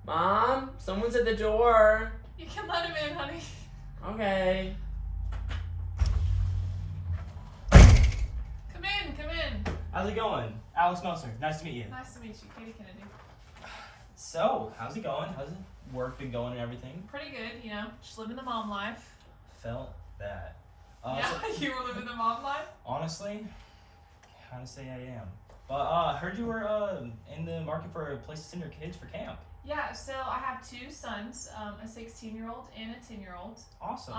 Mom, someone's at the door. You can let him in, honey. Okay. Come in. How's it going? Alex Melcer, nice to meet you. Nice to meet you, Katie Kennedy. So, how's it going? How's work been going and everything? Pretty good, just living the mom life. Felt that. You were living the mom life? Honestly, kind of say I am. But heard you were in the market for a place to send your kids for camp. Yeah, so I have two sons, a 16-year-old and a 10-year-old. Awesome.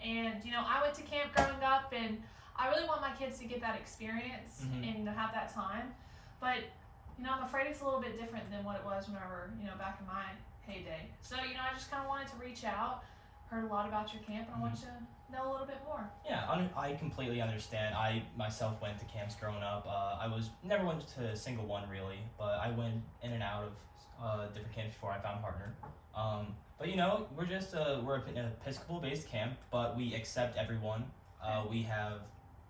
And I went to camp growing up, and I really want my kids to get that experience and have that time. But I'm afraid it's a little bit different than what it was whenever back in my heyday. So I just kind of wanted to reach out. Heard a lot about your camp, and I want you to know a little bit more. Yeah, I completely understand. I myself went to camps growing up. I never went to a single one really, but I went in and out of different camps before I found a partner. But we're an Episcopal based camp, but we accept everyone. We have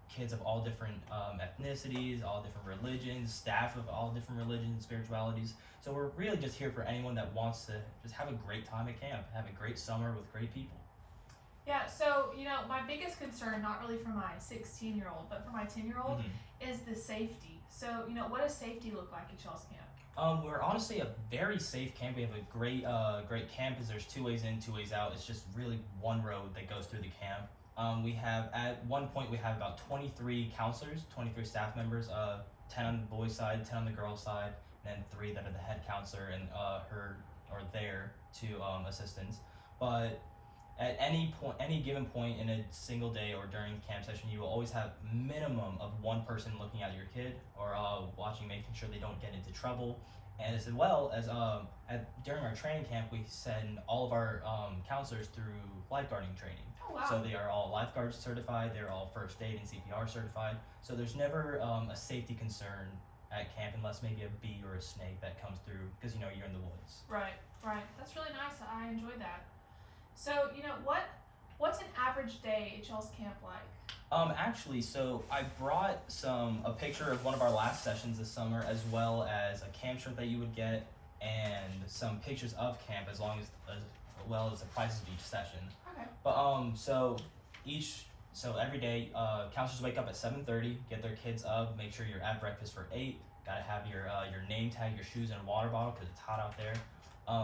kids of all different ethnicities, all different religions, staff of all different religions and spiritualities. So we're really just here for anyone that wants to just have a great time at camp, have a great summer with great people. Yeah, so, my biggest concern, not really for my 16-year-old, but for my 10-year-old, is the safety. So, what does safety look like at y'all's camp? We're honestly a very safe camp. We have a great campus. There's 2 ways in, 2 ways out. It's just really one road that goes through the camp. We have, at one point, we have about 23 counselors, 23 staff members, 10 on the boys' side, 10 on the girls' side, and then 3 that are the head counselor and their 2 assistants. But at any given point in a single day or during the camp session, you will always have minimum of 1 person looking at your kid or watching, making sure they don't get into trouble. And as well as during our training camp, we send all of our counselors through lifeguarding training. Oh, wow. So they are all lifeguards certified. They're all first aid and CPR certified. So there's never a safety concern at camp unless maybe a bee or a snake that comes through because you're in the woods. Right. That's really nice. I enjoy that. So, what's an average day at y'all's camp like? Actually, so I brought a picture of one of our last sessions this summer, as well as a camp shirt that you would get, and some pictures of camp, as well as the prices of each session. Okay. But so every day, counselors wake up at 7:30, get their kids up, make sure you're at breakfast for 8. Gotta have your name tag, your shoes, and a water bottle because it's hot out there.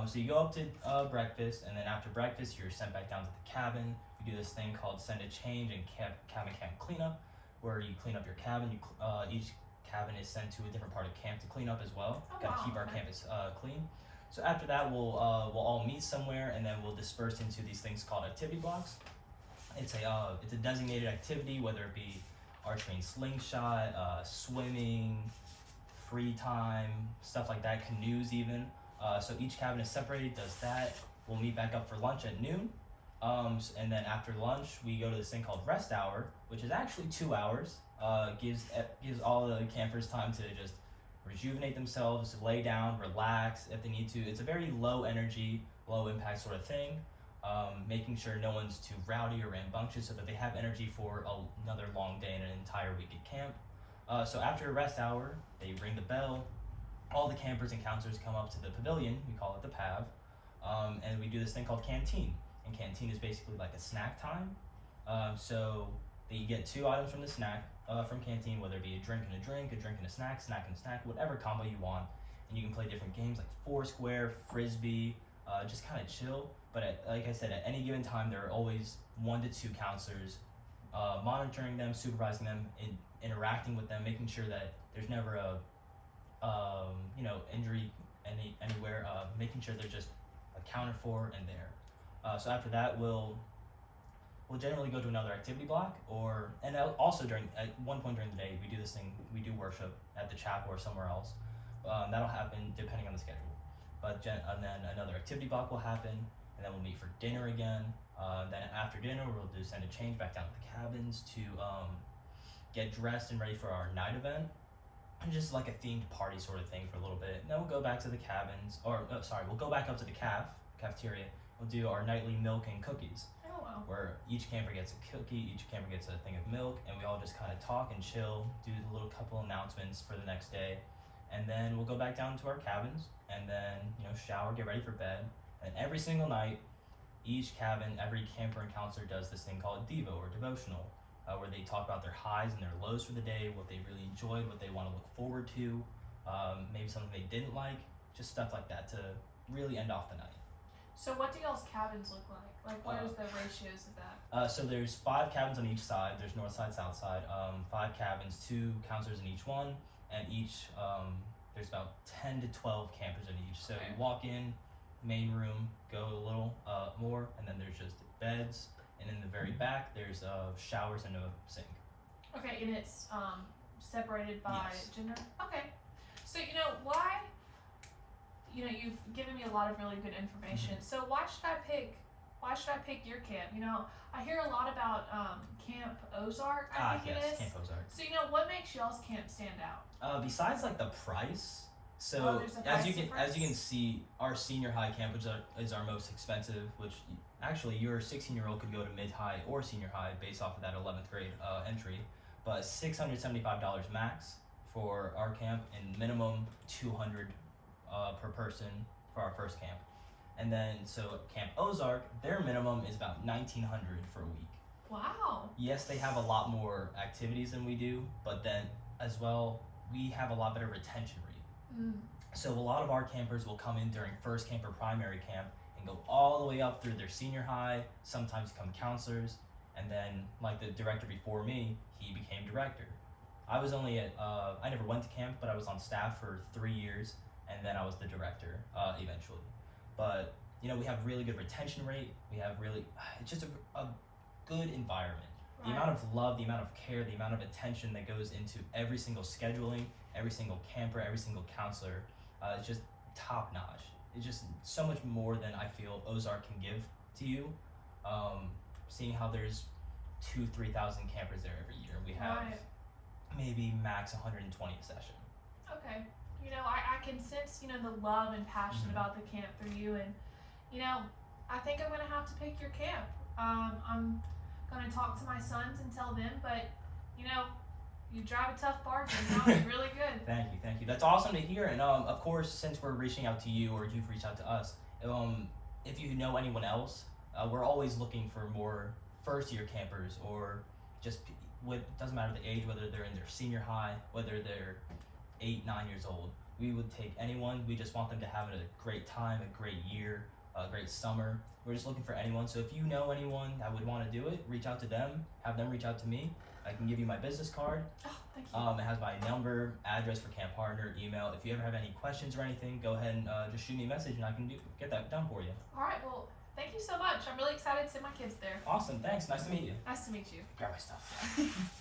So you go up to breakfast, and then after breakfast, you're sent back down to the cabin. We do this thing called send a change and cabin camp cleanup, where you clean up your cabin. Each cabin is sent to a different part of camp to clean up as well. Oh, Gotta wow. keep our campus clean. So after that, we'll all meet somewhere, and then we'll disperse into these things called activity blocks. It's a designated activity, whether it be archery and slingshot, swimming, free time, stuff like that, canoes even. So each cabin is separated, does that. We'll meet back up for lunch at noon. And then after lunch, we go to this thing called rest hour, which is actually 2 hours. Gives all the campers time to just rejuvenate themselves, lay down, relax if they need to. It's a very low energy, low impact sort of thing. Making sure no one's too rowdy or rambunctious so that they have energy for another long day and an entire week at camp. So after a rest hour, they ring the bell. All the campers and counselors come up to the pavilion, we call it the PAV, and we do this thing called canteen. And canteen is basically like a snack time. So you get 2 items from the snack, from canteen, whether it be a drink and a drink, a drink and a snack, snack and a snack, whatever combo you want. And you can play different games like Foursquare, Frisbee, just kind of chill. But like I said, at any given time, there are always 1 to 2 counselors monitoring them, supervising them, interacting with them, making sure that there's never a injury anywhere, making sure they're just accounted for and there. So after that, we'll generally go to another activity block, and also at one point during the day, we do this thing, we do worship at the chapel or somewhere else. That'll happen depending on the schedule. And then another activity block will happen, and then we'll meet for dinner again. Then after dinner, we'll do send a change back down to the cabins to get dressed and ready for our night event. And just like a themed party sort of thing for a little bit. And then we'll go back to the cabins, we'll go back up to the cafeteria. We'll do our nightly milk and cookies. Oh, wow. Where each camper gets a cookie, each camper gets a thing of milk, and we all just kind of talk and chill, do a little couple announcements for the next day, and then we'll go back down to our cabins, and then shower, get ready for bed, and every single night, each cabin, every camper and counselor does this thing called Devo or devotional, where they talk about their highs and their lows for the day, what they really enjoyed, what they want to look forward to, maybe something they didn't like, just stuff like that to really end off the night. So what do y'all's cabins look like? Like, what is the ratios of that? So there's 5 cabins on each side. There's north side, south side. 5 cabins, 2 counselors in each one, and each there's about 10 to 12 campers in each. So you walk in, main room, go a little more, and then there's just beds, and in the very back there's showers and a sink. Okay, and it's separated by Yes. gender. Okay, so why? You've given me a lot of really good information. So why should I pick your camp? I hear a lot about Camp Ozark. I think it is. Camp Ozark. So what makes y'all's camp stand out? Besides like the price. So there's a as price you can difference? see, our senior high camp is our most expensive. Which actually your 16-year-old could go to mid high or senior high based off of that 11th grade entry, but $675 max for our camp and minimum $200 per person for our first camp. And then so Camp Ozark, their minimum is about $1,900 for a week. Wow. Yes, they have a lot more activities than we do, but then as well we have a lot better retention rate. So a lot of our campers will come in during first camp or primary camp and go all the way up through their senior high, sometimes become counselors, and then like the director before me, he became director. I was only I never went to camp, but I was on staff for 3 years, and then I was the director eventually. But we have really good retention rate. We have it's just a good environment. Right. The amount of love, the amount of care, the amount of attention that goes into every single scheduling, every single camper, every single counselor, is just top notch. It's just so much more than I feel Ozark can give to you. Seeing how there's 2,000-3,000 campers there every year. We have maybe max 120 a session. Okay. I can sense, the love and passion about the camp through you, and, I think I'm going to have to pick your camp. I'm going to talk to my sons and tell them, but, you drive a tough bargain. That was really good. Thank you. That's awesome to hear. And of course, since we're reaching out to you or you've reached out to us, if you know anyone else, we're always looking for more first-year campers or just doesn't matter the age, whether they're in their senior high, whether they're 8, 9 years old. We would take anyone. We just want them to have a great time, a great year, a great summer. We're just looking for anyone. So if you know anyone that would want to do it, reach out to them, have them reach out to me. I can give you my business card. Oh, thank you. It has my number, address for camp partner, email. If you ever have any questions or anything, go ahead and just shoot me a message and I can get that done for you. All right, well, thank you so much. I'm really excited to send my kids there. Awesome, thanks. Nice to meet you. Nice to meet you. Grab my stuff.